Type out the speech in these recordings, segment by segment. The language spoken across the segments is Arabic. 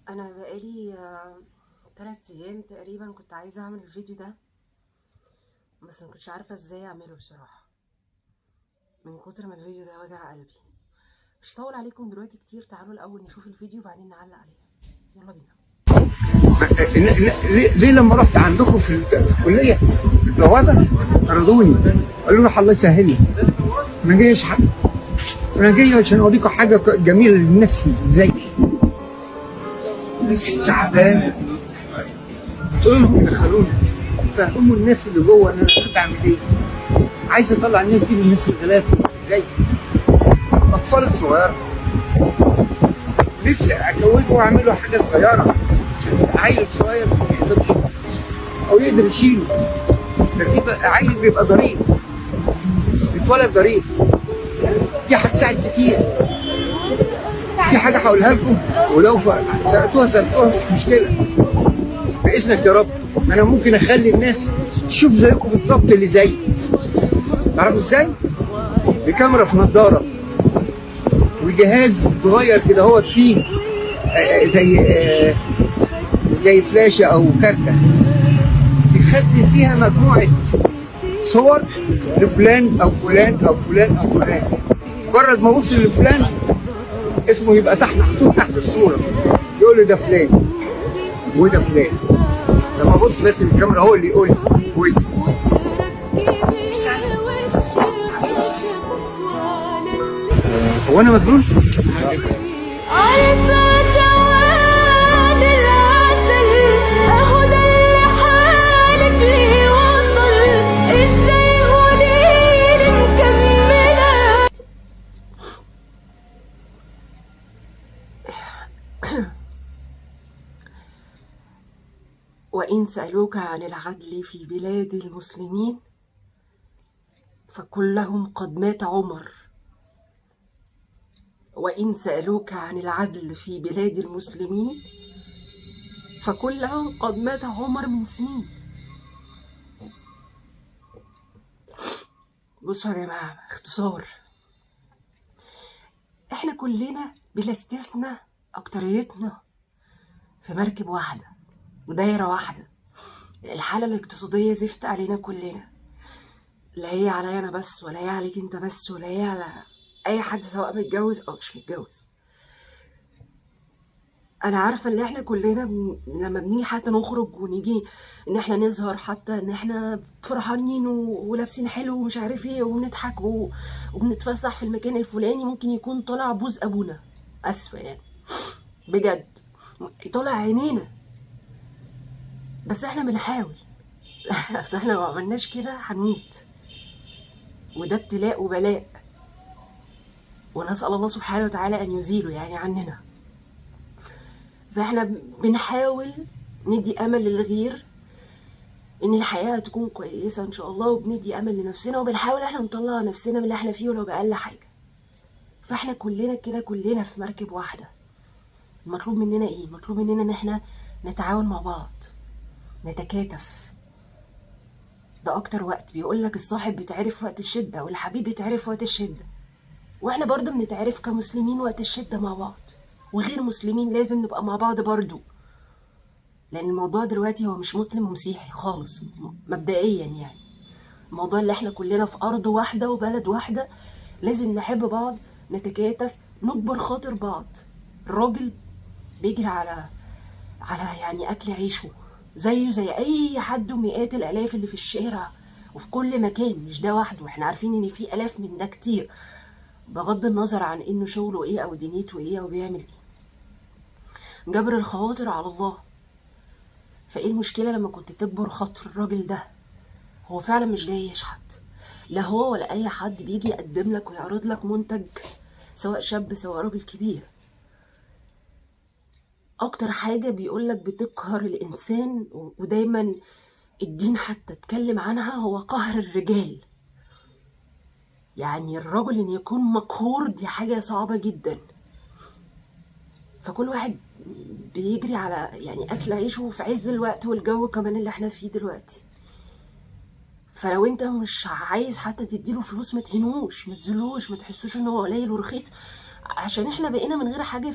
انا بقالي 3 ايام تقريبا كنت عايزه اعمل الفيديو ده، بس ما كنتش عارفه ازاي اعمله بصراحه من كتر ما الفيديو ده وجع قلبي. مش هطول عليكم دلوقتي كتير، تعالوا الاول نشوف الفيديو وبعدين نعلق عليه. يلا بينا. ليه لما رحت عندكم في الكليه البوابه طردوني، قالوا لي الله يسهل لي. ما جايش حق، انا جاي عشان اوريكم حاجه جميله للناس زي لسه تعبان. قلت لهم دخلوني فهموا الناس اللي جوه انا بعمل ايه. عايز اطلع الناس دي من الناس الغلابه زي الاطفال الصغيره، نفسي اكونهم واعملوا حاجه صغيره عشان عيل صغير ما يقدرش او يقدر يشيله. ده في عيل بيبقى ضرير، بيتولد ضرير، دي هتساعد كتير. في حاجه هقولها لكم ولو سالتوها مش مشكله باذنك يا رب. انا ممكن اخلي الناس تشوف زيكم بالظبط اللي زيي. تعرفوا ازاي؟ بكاميرا في نظاره وجهاز صغير كده هو فيه زي فلاشه او كارته تخزن فيها مجموعه صور لفلان او فلان او فلان او فلان. مجرد ما اوصل لفلان اسمه يبقى محطوط تحت الصوره، يقول لي ده فلان وده فلان. لما ابص بس الكاميرا هو اللي يقول لي هو انا مجنون؟ وإن سألوك عن العدل في بلاد المسلمين فقل لهم قد مات عمر. وإن سألوك عن العدل في بلاد المسلمين فقل لهم قد مات عمر من سنين. بصوا يا جماعة، اختصار، احنا كلنا بلا استثناء أكتريتنا في مركب واحدة ودايرة واحدة. الحالة الاقتصادية زفت علينا كلنا، لا هي عليا أنا بس ولا هي عليك أنت بس ولا هي على أي حد سواء متجوز أو مش متجوز. أنا عارفة إن إحنا كلنا لما بنيجي حتى نخرج ونيجي إن إحنا نظهر حتى إن إحنا فرحانين ولابسين حلو ومش عارف إيه وبنضحك وبنتفسح في المكان الفلاني، ممكن يكون طالع بوز أبونا، أسفة يعني بجد طالع عينينا، بس إحنا بنحاول. أصل إحنا لو معملناش كده هنموت، وده ابتلاء وبلاء، ونسأل الله سبحانه وتعالى أن يزيله يعني عننا. فاحنا بنحاول ندي أمل للغير إن الحياة تكون كويسة إن شاء الله، وبندي أمل لنفسنا وبنحاول احنا نطلع نفسنا من اللي احنا فيه ولو بأقل حاجة. فاحنا كلنا كده كلنا في مركب واحدة. المطلوب مننا إيه؟ المطلوب مننا إن احنا نتعاون مع بعض، نتكاتف. ده أكتر وقت بيقولك الصاحب بيتعرف وقت الشدة والحبيب بيتعرف وقت الشدة، واحنا برضو بنتعرف كمسلمين وقت الشدة مع بعض، وغير مسلمين لازم نبقى مع بعض برضو، لان الموضوع دلوقتي هو مش مسلم ومسيحي خالص مبدئيا. يعني الموضوع اللي احنا كلنا في ارض واحدة وبلد واحدة، لازم نحب بعض، نتكاتف، نكبر خاطر بعض. الراجل بيجري على يعني اكل عيشه زيه زي اي حد، ومئات الالاف اللي في الشارع وفي كل مكان، مش ده وحده. احنا عارفين ان في الاف من ده كتير، بغض النظر عن انه شغله ايه او دنيته ايه او بيعمل ايه. جبر الخواطر على الله. فايه المشكله لما كنت تكبر خاطر الراجل ده؟ هو فعلا مش جاي يشحت، لا هو ولا اي حد بيجي يقدم لك ويعرض لك منتج، سواء شاب سواء راجل كبير. اكتر حاجه بيقولك بتقهر الانسان، ودايما الدين حتى اتكلم عنها، هو قهر الرجال. يعني الرجل ان يكون مقهور دي حاجه صعبه جدا. فكل واحد بيجري على يعني اكل عيشه في عز الوقت والجو كمان اللي احنا فيه دلوقتي. فلو انت مش عايز حتى تديله فلوس، ما تهنوش، ما تذلوش، ما تحسوش ان هو قليل ورخيص، عشان احنا بقينا من غير حاجه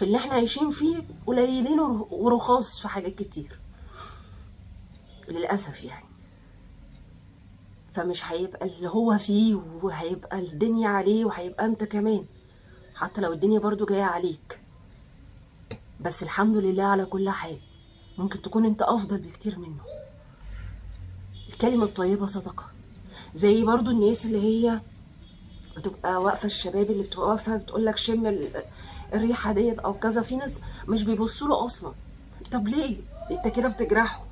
في اللي احنا عايشين فيه قليلين ورخاص في حاجات كتير للأسف يعني. فمش هيبقى اللي هو فيه وهيبقى الدنيا عليه وهيبقى انت كمان، حتى لو الدنيا برضو جاية عليك، بس الحمد لله على كل حال. ممكن تكون انت افضل بكتير منه. الكلمة الطيبة صدقة. زي برضو الناس اللي هي بتبقى واقفة، الشباب اللي بتبقى واقفة بتقولك شم الريحة ديت او كذا، في ناس مش بيبصوا له اصلا. طب ليه؟ انت كده بتجرحه.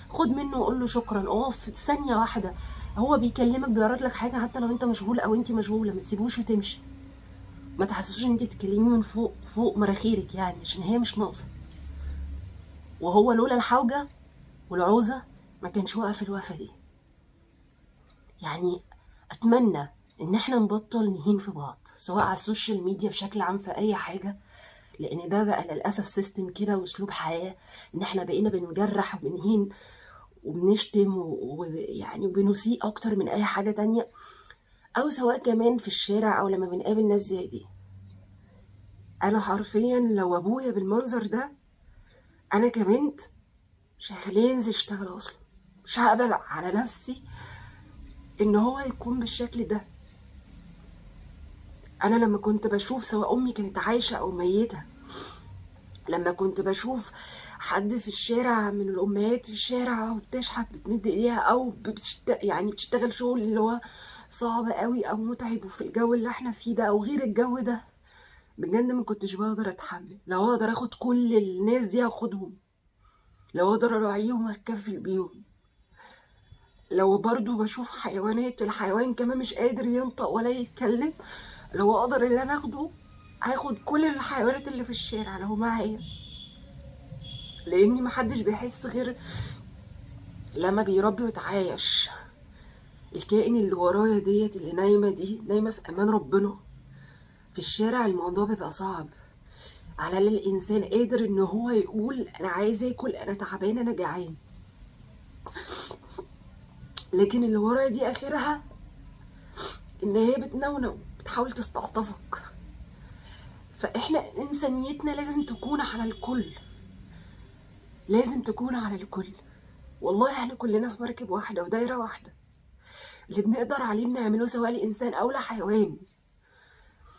خد منه وقول له شكرا، اقف ثانية واحدة، هو بيكلمك بيعرض لك حاجة، حتى لو انت مشغول او انت مشغولة ما تسيبوش وتمشي. ما تحسسوش ان انت بتتكلمي من فوق مراخيرك يعني، عشان هي مش ناقصة. وهو لولا الحوجة والعوزة ما كانش واقف الوقفة دي. يعني اتمنى ان احنا نبطل نهين في بعض، سواء على السوشيال ميديا بشكل عام في اي حاجة، لان ده بقى للأسف سيستم كده واسلوب حياة، ان احنا بقينا بنجرح وبنهين وبنشتم ويعني وبنسيء اكتر من اي حاجة تانية، او سواء كمان في الشارع او لما بنقابل ناس زي دي. انا حرفيا لو ابويا بالمنظر ده، انا كبنت مش هخليه ينزل يشتغل اصلا، مش هقبل على نفسي ان هو يكون بالشكل ده. انا لما كنت بشوف سواء امي كانت عايشة او ميتة، لما كنت بشوف حد في الشارع من الامهات في الشارع وبتشحت بتمد ايديها او يعني بتشتغل شغل اللي هو صعب قوي او متعب وفي الجو اللي احنا فيه ده او غير الجو ده، بجد ما كنتش بقدر اتحمل. لو اقدر اخد كل الناس دي اخدهم، لو اقدر اراعيهم اتكفل بيهم. لو برضو بشوف حيوانات، الحيوان كمان مش قادر ينطق ولا يتكلم، لو اقدر اللي انا اخده هاخد كل الحيوانات اللي في الشارع لو معايا، لاني محدش بيحس غير لما بيربي ويتعايش. الكائن اللي ورايا ديت اللي نايمة دي نايمة في امان ربنا. في الشارع الموضوع بيبقى صعب على الانسان قادر ان هو يقول انا عايز اكل، انا تعبان، انا جعان، لكن اللي ورايا دي اخرها ان هي بتنونو بتحاول تستعطفك. فاحنا انسانيتنا لازم تكون على الكل، لازم تكون على الكل. والله احنا كلنا في مركب واحده ودايره واحده، اللي بنقدر عليه بنعمله سواء لانسان او لحيوان.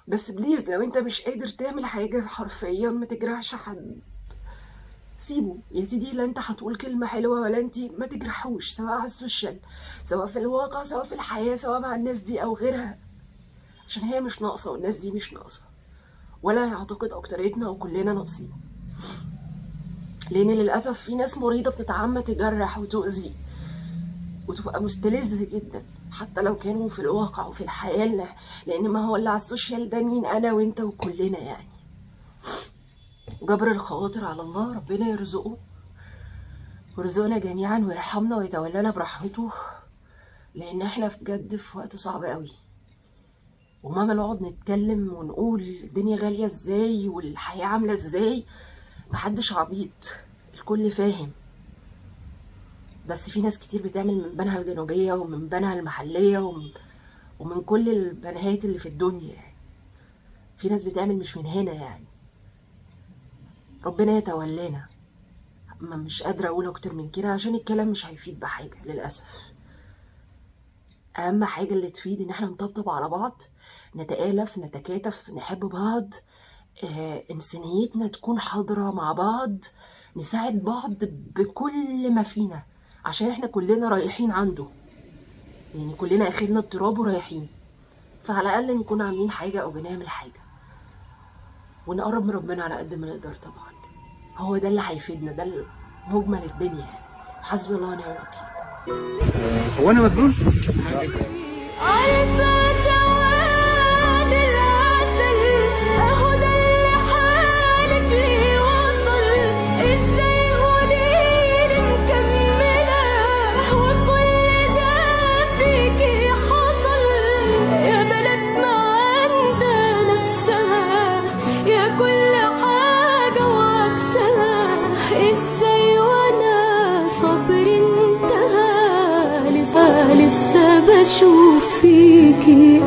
بس بليز لو انت مش قادر تعمل حاجه حرفيا ما تجرحش حد، سيبه يا سيدي. لا انت هتقول كلمه حلوه ولا انت ما تجرحوش، سواء على السوشيال سواء في الواقع سواء في الحياه سواء مع الناس دي او غيرها، عشان هي مش ناقصه والناس دي مش ناقصه، ولا يعتقد اكتريتنا وكلنا ناقصين. لان للاسف في ناس مريضه بتتعمد تجرح وتؤذي وتبقى مستلذه جدا حتى لو كانوا في الواقع وفي الحياه، لان ما هو اللي على السوشيال ده مين؟ انا وانت وكلنا يعني. جبر الخواطر على الله، ربنا يرزقه ويرزقنا جميعا ويرحمنا ويتولانا برحمته، لان احنا بجد في وقت صعب قوي. ومهما نقعد نتكلم ونقول الدنيا غاليه ازاي والحياه عامله ازاي، محدش عبيط، الكل فاهم. بس في ناس كتير بتعمل من بنها الجنوبيه ومن بنها المحليه ومن كل البنهات اللي في الدنيا يعني. في ناس بتعمل مش من هنا يعني. ربنا يتولانا. مش قادره اقول اكتر من كده عشان الكلام مش هيفيد بحاجه للاسف. اهم حاجه اللي تفيد ان احنا نطبطب على بعض، نتآلف، نتكاتف، نحب بعض، انسانيتنا تكون حاضره مع بعض، نساعد بعض بكل ما فينا، عشان احنا كلنا رايحين عنده يعني، كلنا اخرنا التراب ورايحين. فعلى الاقل نكون عاملين حاجه او بنعمل حاجه ونقرب من ربنا على قد ما نقدر. طبعا هو ده اللي هيفيدنا، ده مجمل الدنيا يعني. حسبي الله ونعم الوكيل. هو انا مجنون؟ لسه بشوف فيكي